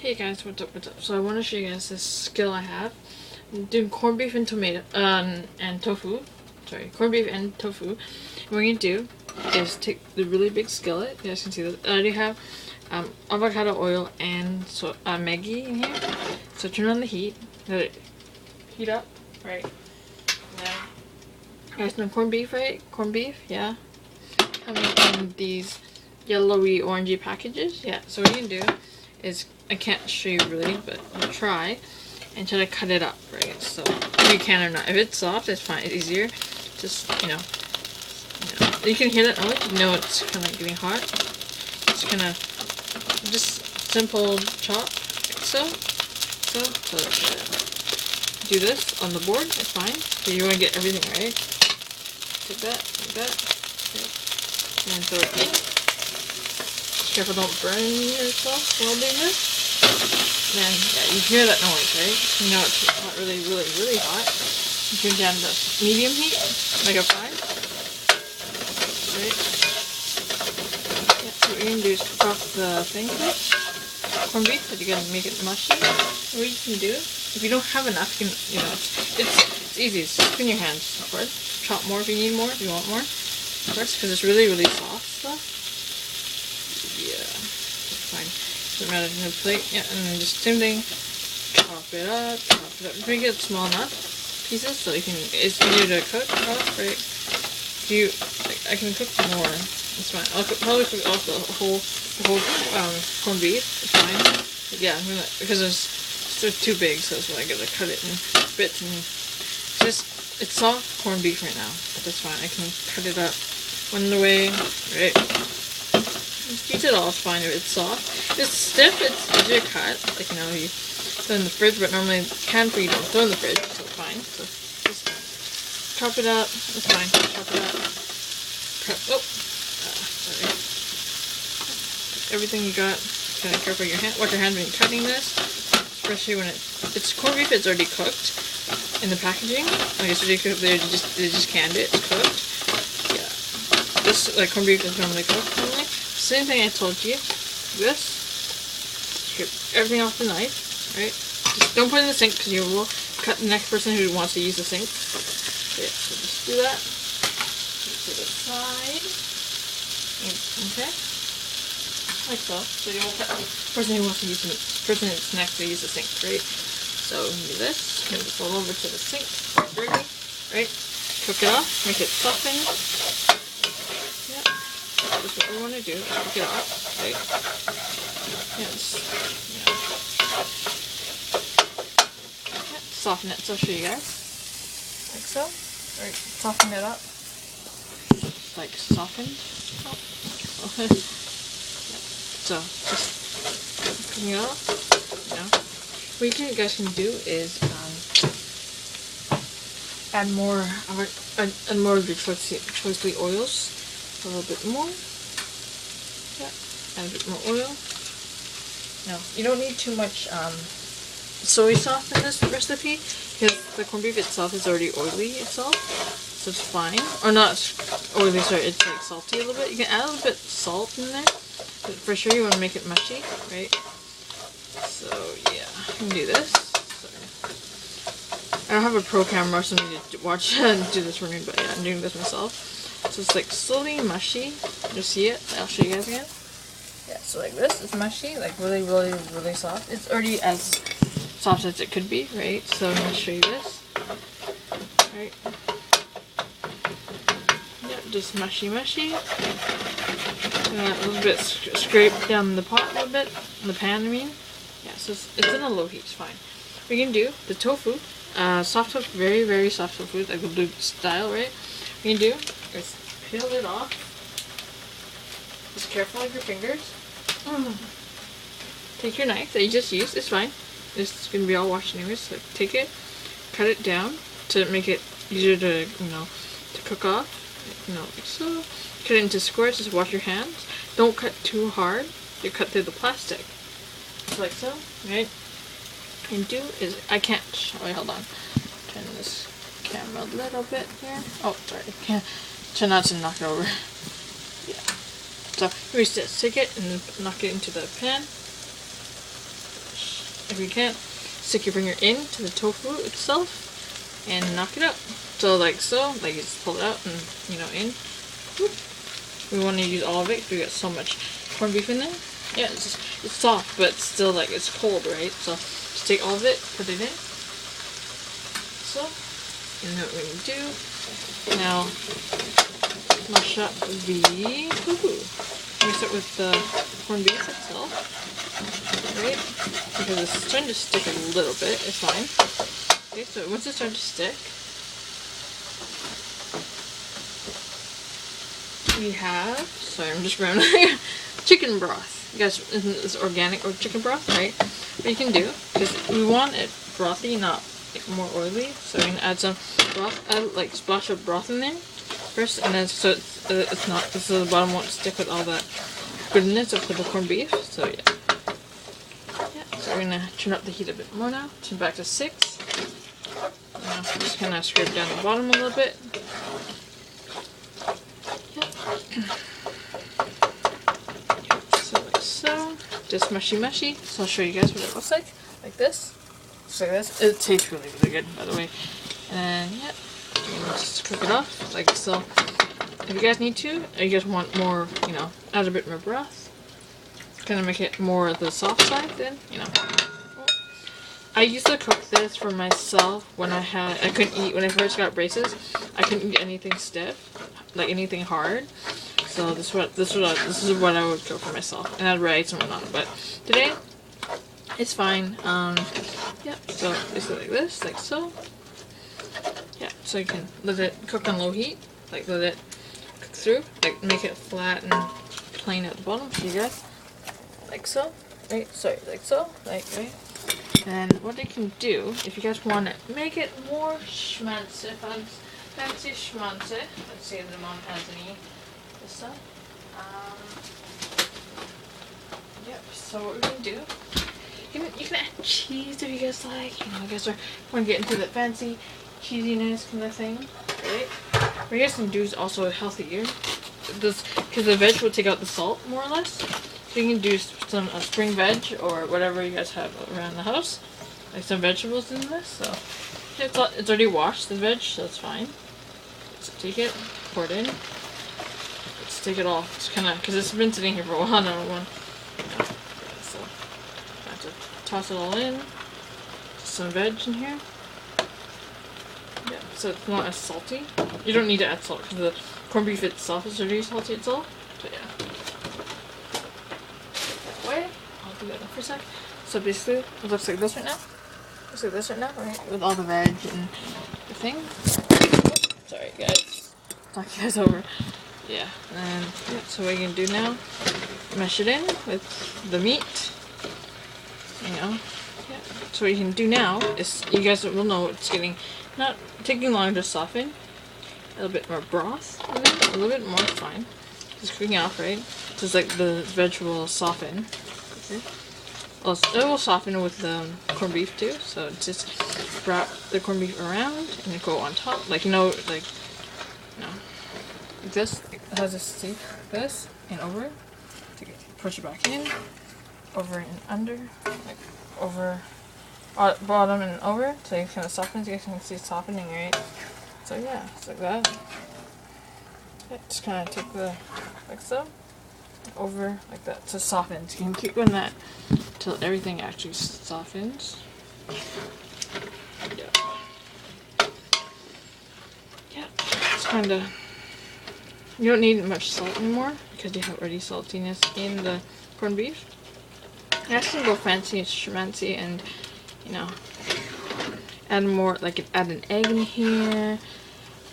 Hey guys, what's up, So I want to show you guys this skill I have. I'm doing corned beef and tomato, and tofu. Sorry, corned beef and tofu. And what you're going to do is take the really big skillet. You guys can see this. I already have avocado oil and Maggi in here. So turn on the heat. Let it heat up, right? Now, you guys know corned beef, right? Corned beef, yeah. Coming in these yellowy, orangey packages. Yeah, so what you can do is, I can't show you really, but I'll try and try to cut it up, right? So if you can or not. If it's soft, it's fine. It's easier. Just you can hear that noise. You know it's kind of getting hot. It's kind of just simple chop, like so. Do this on the board. It's fine. So you want to get everything right. Take that, like that, okay. And throw it in. Careful, don't burn yourself while doing this. Then, yeah, you hear that noise, right? You know it's not really hot. You turn down to medium heat, like a 5. Right? Yeah, so what you're going to do is cook off the thing first. Corned beef, but you gotta make it mushy. What you can do, if you don't have enough, you can, it's easy. It's just in your hands, of course. Chop more if you need more, if you want more. Of course, because it's really soft stuff. Yeah, it's fine. Doesn't matter if you have a plate. Yeah, and then just same thing. Chop it up. Make it small enough pieces so you can. It's easier to cook off, right? If you, I can cook more. It's fine. I'll probably cook off the whole corned beef. It's fine. But yeah, because it's too big, so that's why I gotta cut it in bits and it's soft corned beef right now, but that's fine. I can cut it up one way, right? Just eat it all, it's fine if it's soft. If it's stiff, it's easier to cut. Like, you throw in the fridge, but normally canned food you don't throw in the fridge, so it's fine. So just chop it up, it's fine. Chop it up. Sorry. Everything you got, kind of careful your hand. Watch your hand when you're cutting this, especially when it's corned beef. It's already cooked in the packaging. Like it's already cooked. They just canned it. It's cooked. Yeah, this corned beef is normally cooked. Same thing I told you. This, strip everything off the knife, right? Just don't put it in the sink because you will cut the next person who wants to use the sink. Yeah, so just do that. To the side. Okay. Like so. So you won't cut the person who wants to use the person that's next to use the sink, right? So do this. Move this all over to the sink. Right? Cook it off. Make it soften. Yeah. That's what we want to do. Cook it off. Right? Yes. Yeah. Soften it. So I'll show you guys. Like so. Right. Soften it up. Like soften. Oh. So just cooking it off. What you guys can do is add more of your choicely oils. A little bit more. Yeah, add a bit more oil. Now, you don't need too much soy sauce in this recipe because the corned beef itself is already oily itself, so it's fine. Or not oily, sorry, it's like salty a little bit. You can add a little bit of salt in there, but for sure you want to make it mushy, right? So yeah, you can do this. I don't have a pro camera or something to watch and do this for me, but yeah, I'm doing this myself. So it's like slowly mushy. You'll see it. I'll show you guys again. Yeah, so like this, it's mushy, like really soft. It's already as soft as it could be, right? So I'm gonna show you this. Right. Yeah, just mushy. A little bit scrape down the pot a little bit, the pan I mean. Yeah, so it's in a low heat, it's fine. What you can do, the tofu, soft tofu, very soft tofu, like the blue style, right? What you can do is peel it off. Just careful with your fingers. Take your knife that you just used, it's fine. It's gonna be all washed anyways, so take it, cut it down to make it easier to, to cook off. Like so. Cut it into squares, just wash your hands. Don't cut too hard, you cut through the plastic. Just like so, right? What you can do is, I can't, hold on. Turn this camera a little bit here. Oh, sorry, can't. Try not to knock it over. Yeah. So, we just take it and knock it into the pan. if you can't, stick your finger into the tofu itself and knock it out. So like so, like you just pull it out and in. Whoop. We want to use all of it because we got so much corned beef in there. Yeah, it's soft, but still like it's cold, right? So just take all of it, put it in. So, and then what we do now, mash up the tofu. We start with the corned beef itself, right? Because it's starting to stick a little bit. It's fine. Okay, so once it starts to stick, we have, sorry, I'm just rambling, chicken broth. You guys, it's organic or chicken broth, right? What you can do, because we want it brothy, not like more oily, so we're going to add some broth, like splash of broth in there first, and then so it's not, so the bottom won't stick with all that goodness of the corned beef, so yeah. So we're going to turn up the heat a bit more now, turn back to 6. Now just kind of scrape down the bottom a little bit. So like so, just mushy. So I'll show you guys what it looks like this. Looks like this. It tastes really good, by the way. And yeah, just cook it off like so. If you guys need to, or you guys want more, add a bit more broth, kind of make it more the soft side. Then I used to cook this for myself when I couldn't eat when I first got braces. I couldn't eat anything stiff, like anything hard. So this is what I would cook for myself, and I'd rice and whatnot. But today, it's fine. Yeah. So it's like this, like so. Yeah. So you can let it cook on low heat, like let it cook through, like make it flat and plain at the bottom. See you guys, like so. Right. Sorry, like so. Like right. And what you can do, if you guys want to make it more fancy schmancy, let's see if the mom has any this stuff. Yep, so what we're going to do, you can add cheese if you guys like, you guys want to get into the fancy cheesiness kind of thing, right? What you guys can do is also healthier, because the veg will take out the salt more or less. So you can do some spring veg or whatever you guys have around the house, like some vegetables in this. So it's already washed, the veg, so it's fine. So take it, pour it in. Let's take it off. It's kind of, because it's been sitting here for a while now. So I have to toss it all in. Just some veg in here. Yeah, so it's not as salty. You don't need to add salt because the corned beef itself is already salty itself. So yeah. I'll do that for a sec. So basically, it looks like this right now. Looks like this right now, right? With all the veg and the thing. Sorry, guys. Talk you guys over. Yeah, and yeah, so what you can do now, mash it in with the meat. Yeah. So what you can do now is, you guys will know it's not taking long to soften. A little bit more broth in there, a little bit more, fine. Just cooking off, right? Just like the veg will soften. Okay. Also, it will soften with the corned beef too. So just wrap the corned beef around and go on top, like this. It has a stick, this and over. Push it back in, over and under, like over, bottom and over. So it kind of softens. You guys can see it softening, right? So yeah, it's like that. Yeah, just kind of take like so. Over like that to soften. You can keep doing that until everything actually softens. Yeah, it's kind of, you don't need much salt anymore because you have already saltiness in the corned beef. You guys can go fancy and schmancy and add more, like add an egg in here,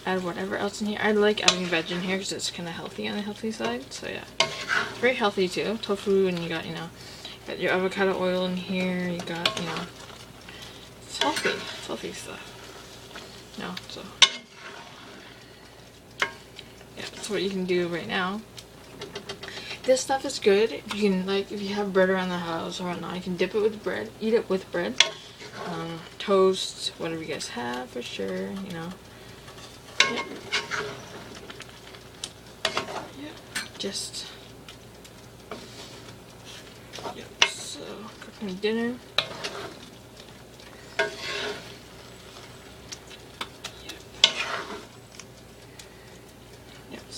add whatever else in here. I like adding veg in here because it's kind of healthy on the healthy side. So yeah. Very healthy too, tofu, and you got got your avocado oil in here. You got it's healthy stuff. So yeah, that's what you can do right now. This stuff is good. If you can, if you have bread around the house or whatnot, you can dip it with bread, eat it with bread, toast, whatever you guys have for sure. Yeah. Just. Yep, so cooking dinner.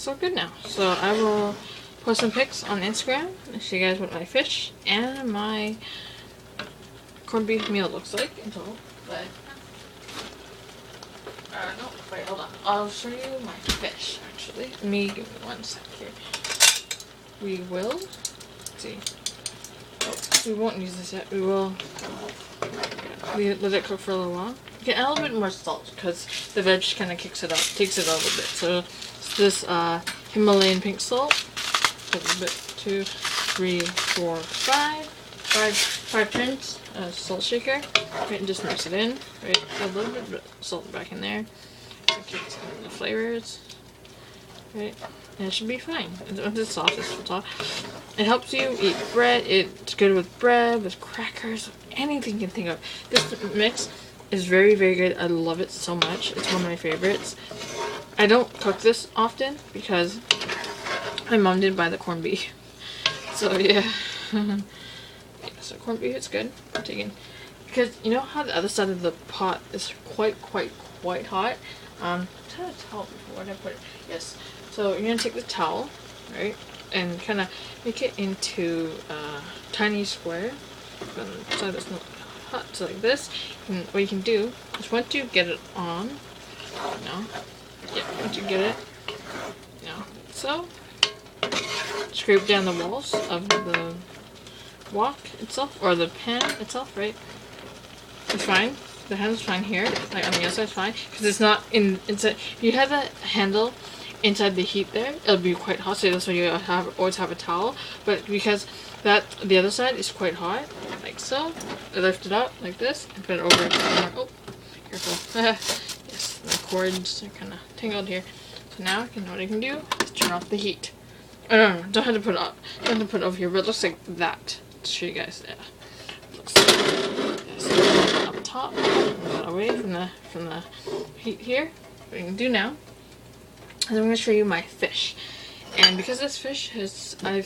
so good now. So I will post some pics on Instagram and show you guys what my fish and my corned beef meal looks like in total. But no, wait, hold on. I'll show you my fish actually. Give me 1 sec here. We will see. Oh, we won't use this yet. We will let it cook for a little while. Get a little bit more salt because the veg kind of takes it up a little bit. So this Himalayan pink salt. A little bit, 2, 3, 4, 5 turns. Salt shaker. Right, and just mix it in. Right, a little bit of salt back in there. Okay, the flavors. Right, and it should be fine. It's soft. It helps you eat bread. It's good with bread, with crackers, anything you can think of. This mix is very, very good. I love it so much. It's one of my favorites. I don't cook this often because my mom did buy the corned beef. So yeah. Yeah, so corned beef is good. Because you know how the other side of the pot is quite hot? I'm trying to tell before I put it. Yes. So you're gonna take the towel, right, and kind of make it into a tiny square. So it's not hot. So like this. And what you can do is once you get it on, once you get it, so scrape down the walls of the wok itself, or the pan itself, right? It's fine. The handle's fine here, like on the outside, it's fine, because it's not inside. If you have a handle inside the heat there, it'll be quite hot, so that's why you always have a towel. But because the other side is quite hot, like so, I lift it up like this and put it over. Oh, careful. Yes, the cords are kind of tangled here. So now what I can do is turn off the heat. Oh no, don't have to put it up. Don't have to put it over here, but it looks like that. To show you guys, yeah. Looks like yes, up top, away from the heat here. What you can do now is I'm going to show you my fish, and because this fish is, I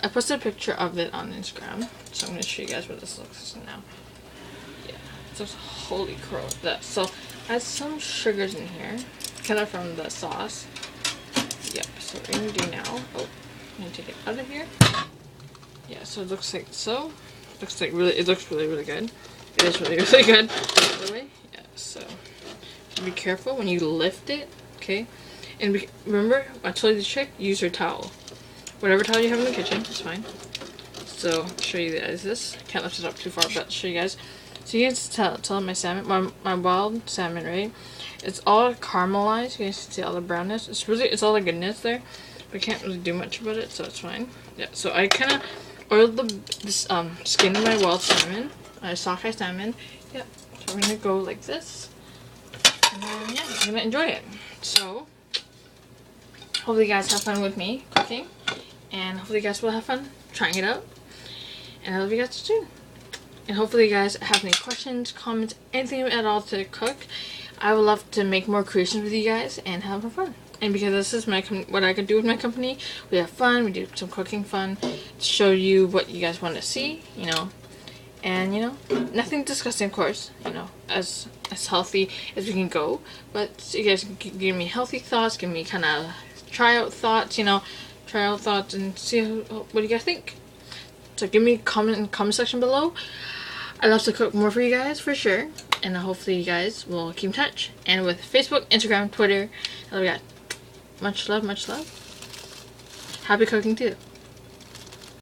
posted a picture of it on Instagram, so I'm going to show you guys what this looks like now. Yeah, so holy crow, so I have some sugars in here, kind of from the sauce. Yep. So what we're going to do now, I'm going to take it out of here. Yeah, so it looks like so. It looks really good. It is really good, by the way. Yeah, so be careful when you lift it, okay? And remember, I told you the trick, use your towel. Whatever towel you have in the kitchen, it's fine. So, I'll show you guys this. I can't lift it up too far, but I'll show you guys. So you guys tell my salmon, my wild salmon, right? It's all caramelized. You guys can see all the brownness. It's all the goodness there. But I can't really do much about it, so it's fine. Yeah, so I kind of oiled this skin of my wild salmon, sockeye salmon. Yeah, so we're gonna go like this, and then yeah, I'm gonna enjoy it. So hopefully you guys have fun with me cooking, and hopefully you guys will have fun trying it out. And I love you guys too. And hopefully you guys have any questions, comments, anything at all to cook. I would love to make more creations with you guys and have more fun. And because this is what I could do with my company, we have fun, we do some cooking fun, to show you what you guys want to see, and nothing disgusting, of course, as healthy as we can go, but you guys can give me healthy thoughts, give me kind of tryout thoughts, and see what you guys think. So give me a comment in the comment section below. I love to cook more for you guys, for sure, and hopefully you guys will keep in touch. And with Facebook, Instagram, Twitter, I love you guys. Much love, much love. Happy cooking too.